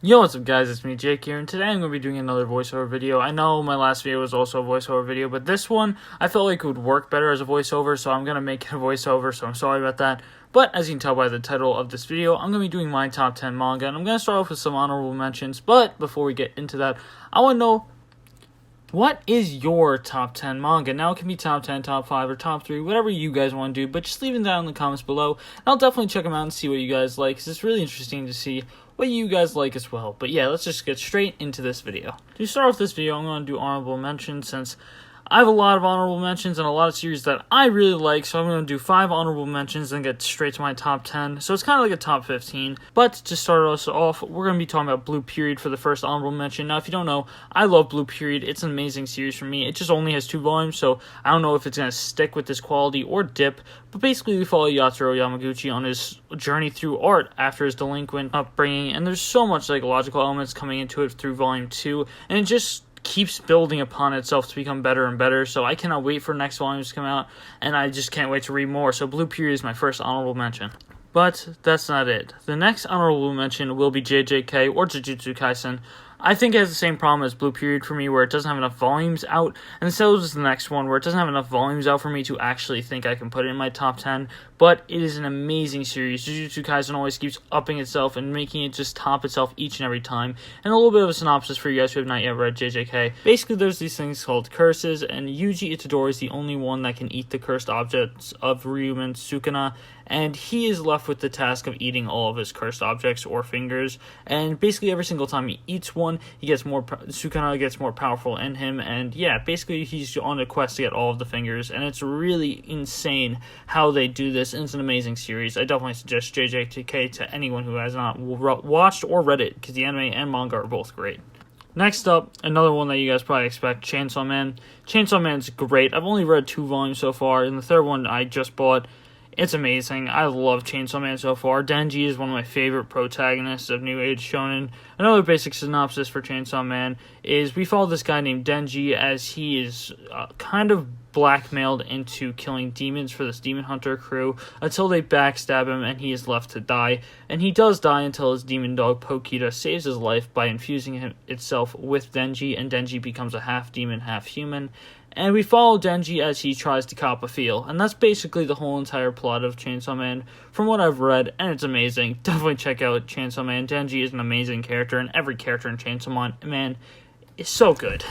Yo, what's up guys, it's me Jake here, and today I'm going to be doing another voiceover video. I know my last video was also a voiceover video, but this one, I felt like it would work better as a voiceover, so I'm going to make it a voiceover, so I'm sorry about that. But, as you can tell by the title of this video, I'm going to be doing my top 10 manga, and I'm going to start off with some honorable mentions, but before we get into that, I want to know, what is your top 10 manga? Now, it can be top 10, top 5, or top 3, whatever you guys want to do, but just leave them down in the comments below, and I'll definitely check them out and see what you guys like, because it's really interesting to see what you guys like as well. But yeah, let's just get straight into this video. To start off this video, I'm going to do honorable mentions, since I have a lot of honorable mentions and a lot of series that I really like, so I'm going to do 5 honorable mentions and get straight to my top 10. So it's kind of like a top 15. But to start us off, we're going to be talking about Blue Period for the first honorable mention. Now, if you don't know, I love Blue Period. It's an amazing series for me. It just only has 2 volumes, so I don't know if it's going to stick with this quality or dip. But basically, we follow Yatsuro Yamaguchi on his journey through art after his delinquent upbringing, and there's so much psychological elements coming into it through volume 2, and it just keeps building upon itself to become better and better, so I cannot wait for next volumes to come out, and I just can't wait to read more. So Blue Period is my first honorable mention. But that's not it. The next honorable mention will be JJK or Jujutsu Kaisen. I think it has the same problem as Blue Period for me, where it doesn't have enough volumes out, and so is the next one, where it doesn't have enough volumes out for me to actually think I can put it in my top 10, but it is an amazing series. Jujutsu Kaisen always keeps upping itself and making it just top itself each and every time. And a little bit of a synopsis for you guys who have not yet read JJK. Basically, there's these things called curses, and Yuji Itadori is the only one that can eat the cursed objects of Ryumen Sukuna, and he is left with the task of eating all of his cursed objects or fingers, and basically every single time he eats one, he gets more, Sukuna gets more powerful in him, and yeah, basically he's on a quest to get all of the fingers, and it's really insane how they do this, and it's an amazing series. I definitely suggest JJK to anyone who has not watched or read it, because the anime and manga are both great. Next up, another one that you guys probably expect, Chainsaw Man. Chainsaw Man's great. I've only read 2 volumes so far, and the third one I just bought. It's amazing. I love Chainsaw Man so far. Denji is one of my favorite protagonists of New Age Shonen. Another basic synopsis for Chainsaw Man is we follow this guy named Denji as he is kind of blackmailed into killing demons for this demon hunter crew until they backstab him and he is left to die. And he does die until his demon dog Pokita saves his life by infusing itself with Denji, and Denji becomes a half demon, half human. And we follow Denji as he tries to cop a feel. And that's basically the whole entire plot of Chainsaw Man from what I've read, and it's amazing. Definitely check out Chainsaw Man. Denji is an amazing character, and every character in Chainsaw Man is so good.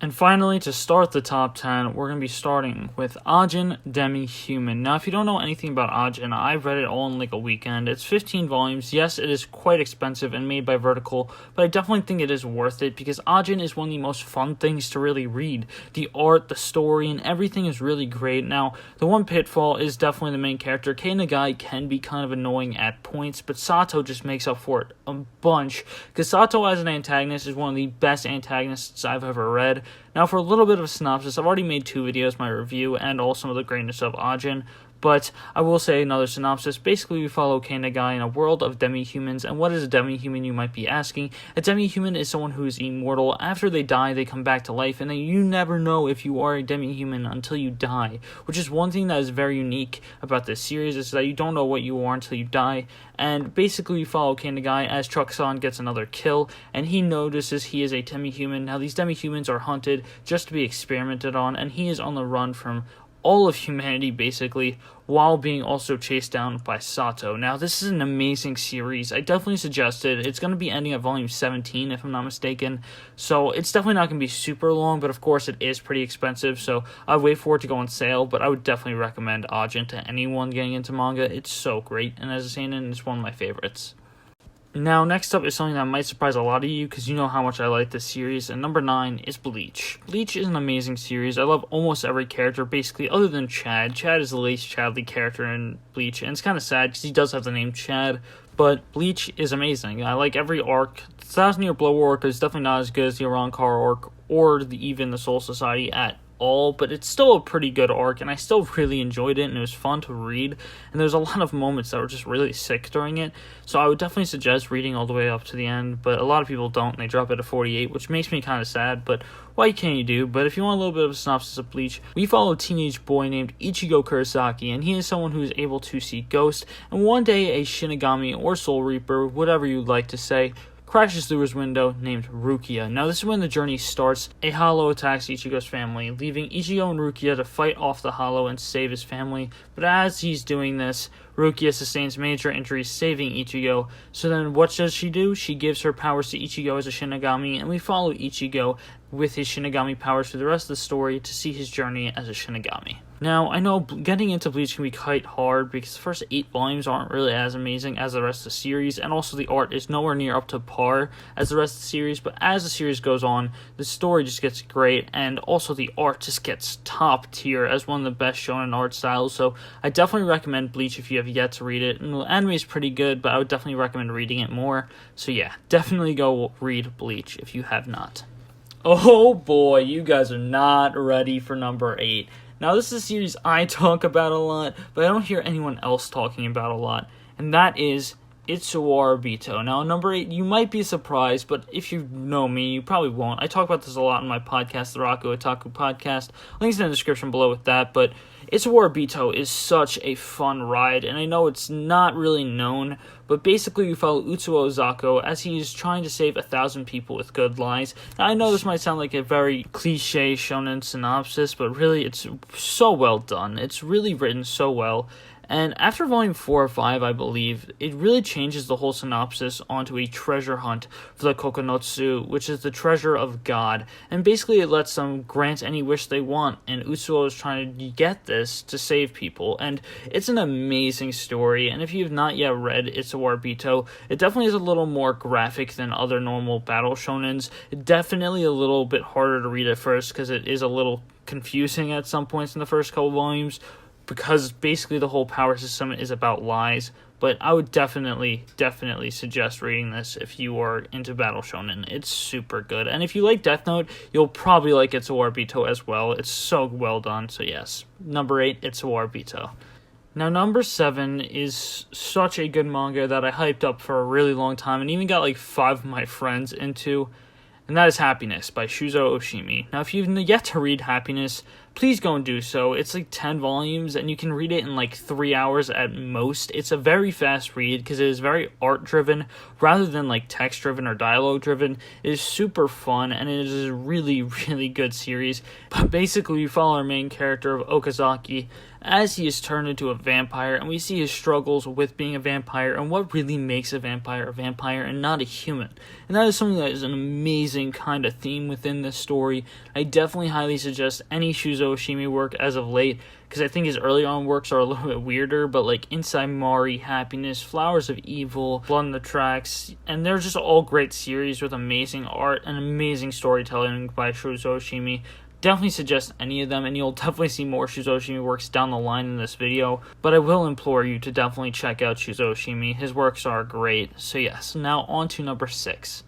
And finally, to start the top 10, we're going to be starting with Ajin Demi-Human. Now, if you don't know anything about Ajin, I read it all in like a weekend. It's 15 volumes. Yes, it is quite expensive and made by Vertical, but I definitely think it is worth it because Ajin is one of the most fun things to really read. The art, the story, and everything is really great. Now, the one pitfall is definitely the main character. Kei Nagai can be kind of annoying at points, but Sato just makes up for it a bunch, because Sato as an antagonist is one of the best antagonists I've ever read. Now, for a little bit of a synopsis, I've already made 2 videos, my review and all some of the greatness of Ajin, but I will say another synopsis. Basically, we follow Kei Nagai in a world of demi-humans, and what is a demi-human, you might be asking? A demi-human is someone who is immortal. After they die, they come back to life, and you never know if you are a demi-human until you die, which is one thing that is very unique about this series, is that you don't know what you are until you die. And basically, we follow Kei Nagai as Truck-san gets another kill, and he notices he is a demi-human. Now, these demi-humans are hunted just to be experimented on, and he is on the run from all of humanity, basically, while being also chased down by Sato. Now, this is an amazing series. I definitely suggest it. It's going to be ending at volume 17, if I'm not mistaken, so it's definitely not going to be super long, but of course, it is pretty expensive, so I'd wait for it to go on sale, but I would definitely recommend Ajin to anyone getting into manga. It's so great, and as a seinen, it's one of my favorites. Now, next up is something that might surprise a lot of you, because you know how much I like this series, and number 9 is Bleach. Bleach is an amazing series. I love almost every character, basically, other than Chad. Chad is the least Chadly character in Bleach, and it's kind of sad, because he does have the name Chad, but Bleach is amazing. I like every arc. The 1,000-Year Blow arc is definitely not as good as the Arrancar arc, or even the Soul Society at all, but it's still a pretty good arc, and I still really enjoyed it, and it was fun to read, and there's a lot of moments that were just really sick during it, so I would definitely suggest reading all the way up to the end, but a lot of people don't, and they drop it at 48, which makes me kind of sad, but what can you do? But if you want a little bit of a synopsis of Bleach, we follow a teenage boy named Ichigo Kurosaki, and he is someone who is able to see ghosts, and one day a Shinigami or Soul Reaper, whatever you'd like to say, crashes through his window named Rukia. Now this is when the journey starts. A hollow attacks Ichigo's family, leaving Ichigo and Rukia to fight off the hollow and save his family. But as he's doing this, Rukia sustains major injuries, saving Ichigo. So then what does she do? She gives her powers to Ichigo as a Shinigami, and we follow Ichigo with his Shinigami powers for the rest of the story to see his journey as a Shinigami. Now, I know getting into Bleach can be quite hard because the first 8 volumes aren't really as amazing as the rest of the series, and also the art is nowhere near up to par as the rest of the series, but as the series goes on, the story just gets great, and also the art just gets top tier as one of the best shonen art styles, so I definitely recommend Bleach if you have yet to read it. And the anime is pretty good, but I would definitely recommend reading it more, so yeah, definitely go read Bleach if you have not. Oh boy, you guys are not ready for number 8. Now, this is a series I talk about a lot, but I don't hear anyone else talking about a lot, and that is Warbito. Now, number 8, you might be surprised, but if you know me, you probably won't. I talk about this a lot in my podcast, the Raku Otaku Podcast. Links in the description below with that, but Warbito is such a fun ride, and I know it's not really known, but basically you follow Utsuo Zako as he is trying to save 1,000 people with good lies. Now, I know this might sound like a very cliche shonen synopsis, but really it's so well done. It's really written so well. And after volume 4 or 5, I believe, it really changes the whole synopsis onto a treasure hunt for the Kokonotsu, which is the treasure of God. And basically it lets them grant any wish they want, and Utsuo is trying to get this to save people. And it's an amazing story, and if you have not yet read Warbito, it definitely is a little more graphic than other normal battle shonens. It's definitely a little bit harder to read at first, because it is a little confusing at some points in the first couple volumes, because basically the whole power system is about lies, but I would definitely suggest reading this if you are into Battle Shonen. It's super good, and if you like Death Note, you'll probably like Warbito as well. It's so well done, so yes. Number 8, Warbito. Now, number 7 is such a good manga that I hyped up for a really long time, and even got like 5 of my friends into, and that is Happiness by Shuzo Oshimi. Now, if you've yet to read Happiness, please go and do so. It's like 10 volumes, and you can read it in like 3 hours at most. It's a very fast read because it is very art-driven rather than like text-driven or dialogue-driven. It is super fun, and it is a really, really good series. But basically, we follow our main character of Okazaki as he is turned into a vampire, and we see his struggles with being a vampire and what really makes a vampire and not a human. And that is something that is an amazing kind of theme within this story. I definitely highly suggest any Shuzo Oshimi work as of late, because I think his early on works are a little bit weirder, but like Inside Mari, Happiness, Flowers of Evil, Blood on the Tracks, and they're just all great series with amazing art and amazing storytelling by Shuzo Oshimi. Definitely suggest any of them, and you'll definitely see more Shuzo Oshimi works down the line in this video, but I will implore you to definitely check out Shuzo Oshimi. His works are great. So yes, now on to number 6.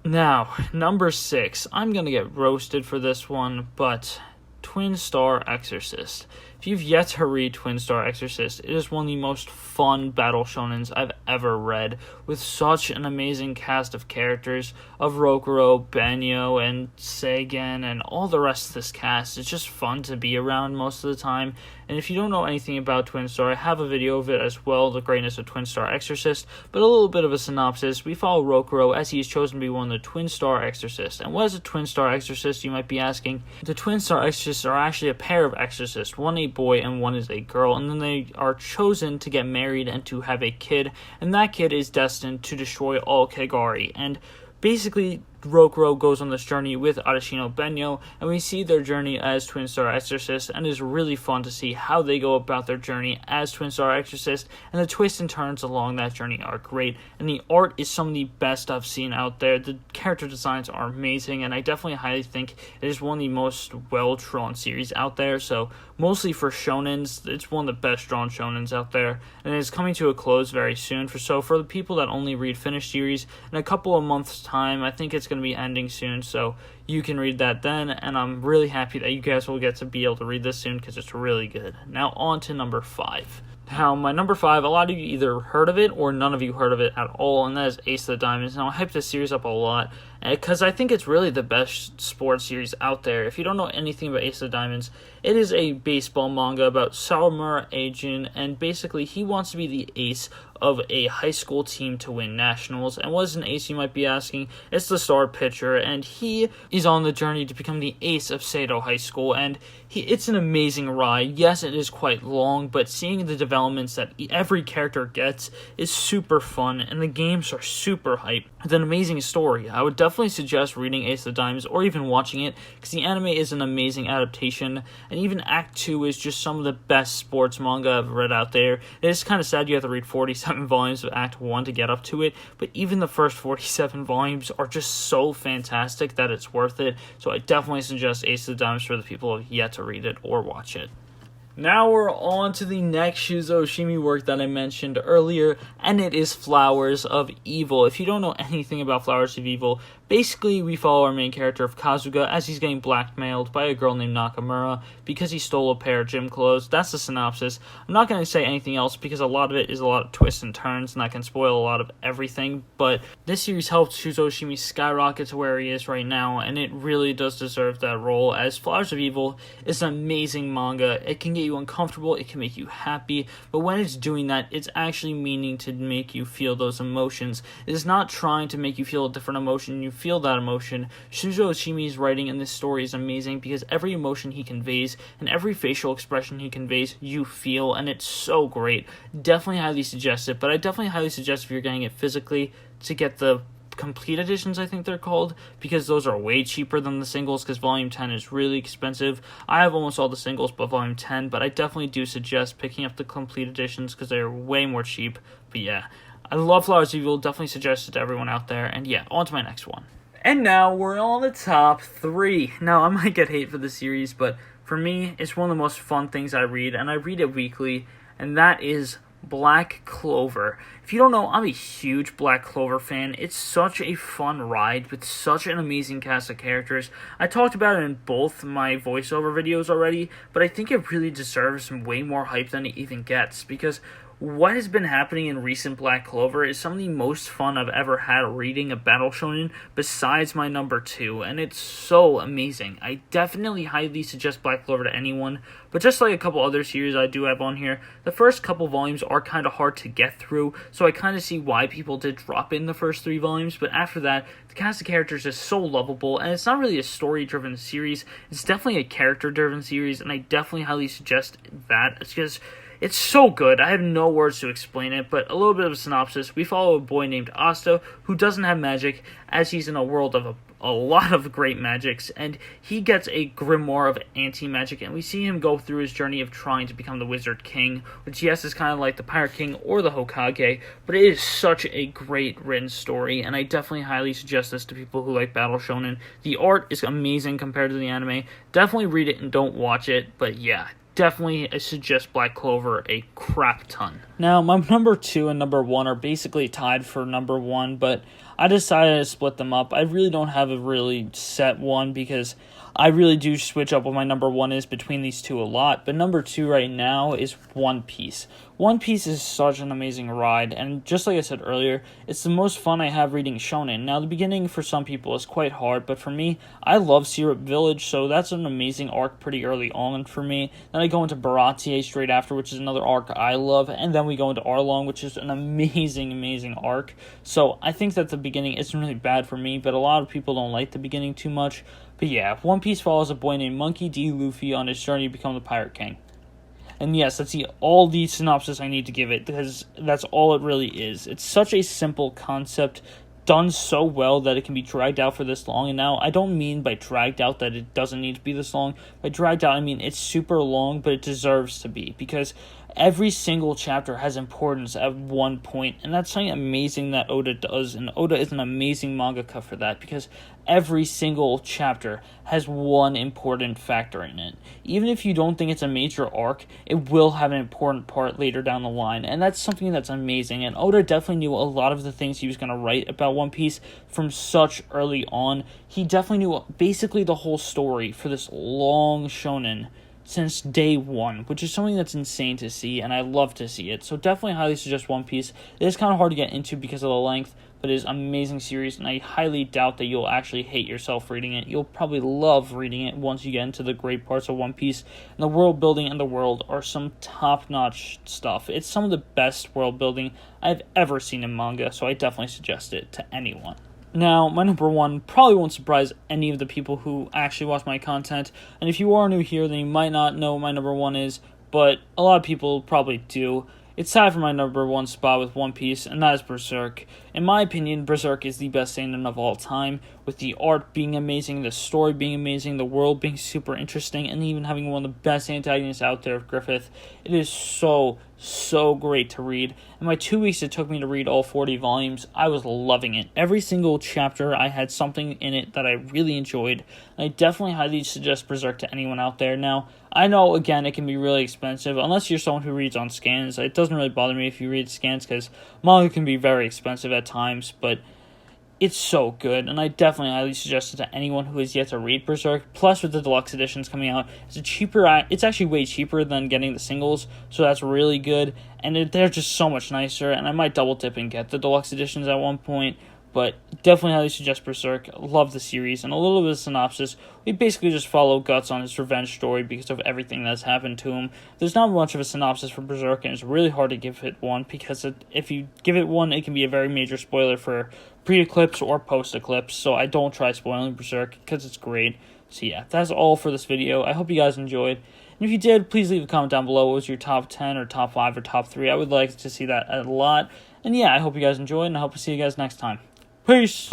Now, number 6, I'm gonna get roasted for this one, but Twin Star Exorcist. If you've yet to read Twin Star Exorcist, it is one of the most fun battle shonens I've ever read, with such an amazing cast of characters of Rokuro, Banyo, and Seigen, and all the rest of this cast. It's just fun to be around most of the time, and if you don't know anything about Twin Star, I have a video of it as well, The Greatness of Twin Star Exorcist, but a little bit of a synopsis. We follow Rokuro as he is chosen to be one of the Twin Star Exorcists. And what is a Twin Star Exorcist, you might be asking? The Twin Star Exorcists are actually a pair of exorcists, one a boy and one is a girl, and then they are chosen to get married and to have a kid, and that kid is destined to destroy all Kagari. And basically, Rokuro goes on this journey with Arashino Benyo, and we see their journey as Twin Star Exorcists, and it is really fun to see how they go about their journey as Twin Star Exorcists, and the twists and turns along that journey are great, and the art is some of the best I've seen out there. The character designs are amazing, and I definitely highly think it is one of the most well-drawn series out there, so mostly for shonens, it's one of the best drawn shonens out there, and it is coming to a close very soon. So for the people that only read finished series, in a couple of months' time, I think it's going to be ending soon, so you can read that then, and I'm really happy that you guys will get to be able to read this soon because it's really good. Now on to number 5. Now, my number 5, a lot of you either heard of it or none of you heard of it at all, and that is Ace of the Diamonds. Now, I hyped this series up a lot, because I think it's really the best sports series out there. If you don't know anything about Ace of Diamonds, it is a baseball manga about Sawamura Ajin, and basically he wants to be the ace of a high school team to win nationals. And what is an ace, you might be asking? It's the star pitcher, and he is on the journey to become the ace of Sato High School, and it's an amazing ride. Yes, it is quite long, but seeing the developments that every character gets is super fun, and the games are super hype. It's an amazing story. I would definitely suggest reading Ace of Diamonds or even watching it, because the anime is an amazing adaptation, and even Act 2 is just some of the best sports manga I've read out there. It is kind of sad you have to read 47 volumes of Act 1 to get up to it, but even the first 47 volumes are just so fantastic that it's worth it, so I definitely suggest Ace of Diamonds for the people who have yet to read it or watch it. Now we're on to the next Shuzo Oshimi work that I mentioned earlier, and it is Flowers of Evil. If you don't know anything about Flowers of Evil, basically we follow our main character of Kazuga as he's getting blackmailed by a girl named Nakamura because he stole a pair of gym clothes. That's the synopsis. I'm not going to say anything else because a lot of it is a lot of twists and turns, and I can spoil a lot of everything, but this series helped Shuzo Oshimi skyrocket to where he is right now, and it really does deserve that role, as Flowers of Evil is an amazing manga. It can get you uncomfortable, it can make you happy, but when it's doing that, it's actually meaning to make you feel those emotions. It is not trying to make you feel a different emotion. You feel that emotion. Shuzo Oshimi's writing in this story is amazing because every emotion he conveys and every facial expression he conveys, you feel, and it's so great. Definitely highly suggest it, but I definitely highly suggest if you're getting it physically to get the complete editions, I think they're called, because those are way cheaper than the singles, because volume 10 is really expensive. I have almost all the singles but volume 10, but I definitely do suggest picking up the complete editions because they're way more cheap. But yeah, I love Flowers of Evil, definitely suggest it to everyone out there, and yeah, on to my next one. And now we're on the top 3. Now, I might get hate for the series, but for me, it's one of the most fun things I read, and I read it weekly, and that is Black Clover. If you don't know, I'm a huge Black Clover fan. It's such a fun ride with such an amazing cast of characters. I talked about it in both my voiceover videos already, but I think it really deserves way more hype than it even gets, because what has been happening in recent Black Clover is some of the most fun I've ever had reading a battle shonen besides my number 2, and it's so amazing. I definitely highly suggest Black Clover to anyone, but just like a couple other series I do have on here, the first couple volumes are kind of hard to get through, so I kind of see why people did drop in the first 3 volumes, but after that, the cast of characters is so lovable, and it's not really a story-driven series, it's definitely a character-driven series, and I definitely highly suggest that. It's because it's so good. I have no words to explain it, but a little bit of a synopsis. We follow a boy named Asta who doesn't have magic, as he's in a world of a lot of great magics, and he gets a grimoire of anti-magic, and we see him go through his journey of trying to become the Wizard King, which yes is kind of like the Pirate King or the Hokage, but it is such a great written story, and I definitely highly suggest this to people who like battle shonen. The art is amazing compared to the anime. Definitely read it and don't watch it, but yeah, definitely I suggest Black Clover a crap ton. Now, my number 2 and number 1 are basically tied for number 1, but I decided to split them up. I really don't have a really set one because I really do switch up what my number 1 is between these two a lot, but number 2 right now is One Piece. One Piece is such an amazing ride, and just like I said earlier, it's the most fun I have reading shonen. Now, the beginning for some people is quite hard, but for me, I love Syrup Village, so that's an amazing arc pretty early on for me. Then I go into Baratie straight after, which is another arc I love, and then we go into Arlong, which is an amazing arc. So I think that the beginning isn't really bad for me, but a lot of people don't like the beginning too much. But yeah, One Piece follows a boy named Monkey D. Luffy on his journey to become the Pirate King. And yes, that's all the synopsis I need to give it, because that's all it really is. It's such a simple concept, done so well that it can be dragged out for this long. And now, I don't mean by dragged out that it doesn't need to be this long. By dragged out, I mean it's super long, but it deserves to be, because every single chapter has importance at one point, and that's something amazing that Oda does, and Oda is an amazing mangaka for that, because every single chapter has one important factor in it. Even if you don't think it's a major arc, it will have an important part later down the line, and that's something that's amazing, and Oda definitely knew a lot of the things he was going to write about One Piece from such early on. He definitely knew basically the whole story for this long shonen since day one, which is something that's insane to see, and I love to see it. So definitely highly suggest One Piece. It is kind of hard to get into because of the length, but it is an amazing series, and I highly doubt that you'll actually hate yourself reading it. You'll probably love reading it once you get into the great parts of One Piece. And the world building and the world are some top-notch stuff. It's some of the best world building I've ever seen in manga, so I definitely suggest it to anyone. Now, my number one probably won't surprise any of the people who actually watch my content, and if you are new here, then you might not know what my number one is, but a lot of people probably do. It's tied for my number one spot with One Piece, and that is Berserk. In my opinion, Berserk is the best seinen of all time, with the art being amazing, the story being amazing, the world being super interesting, and even having one of the best antagonists out there, Griffith. It is so great to read. In my 2 weeks it took me to read all 40 volumes, I was loving it. Every single chapter, I had something in it that I really enjoyed. And I definitely highly suggest Berserk to anyone out there. Now, I know, again, it can be really expensive, unless you're someone who reads on scans. It doesn't really bother me if you read scans, because manga can be very expensive at times, but it's so good, and I definitely highly suggest it to anyone who has yet to read Berserk. Plus, with the deluxe editions coming out, it's actually way cheaper than getting the singles, so that's really good, and they're just so much nicer, and I might double dip and get the deluxe editions at one point, but definitely highly suggest Berserk. Love the series, and a little bit of synopsis. We basically just follow Guts on his revenge story because of everything that's happened to him. There's not much of a synopsis for Berserk, and it's really hard to give it one, because if you give it one, it can be a very major spoiler for pre-eclipse or post-eclipse, so I don't try spoiling Berserk, because it's great. So yeah, that's all for this video. I hope you guys enjoyed. And if you did, please leave a comment down below. What was your top 10 or top 5 or top 3? I would like to see that a lot. And yeah, I hope you guys enjoyed, and I hope to see you guys next time. Peace!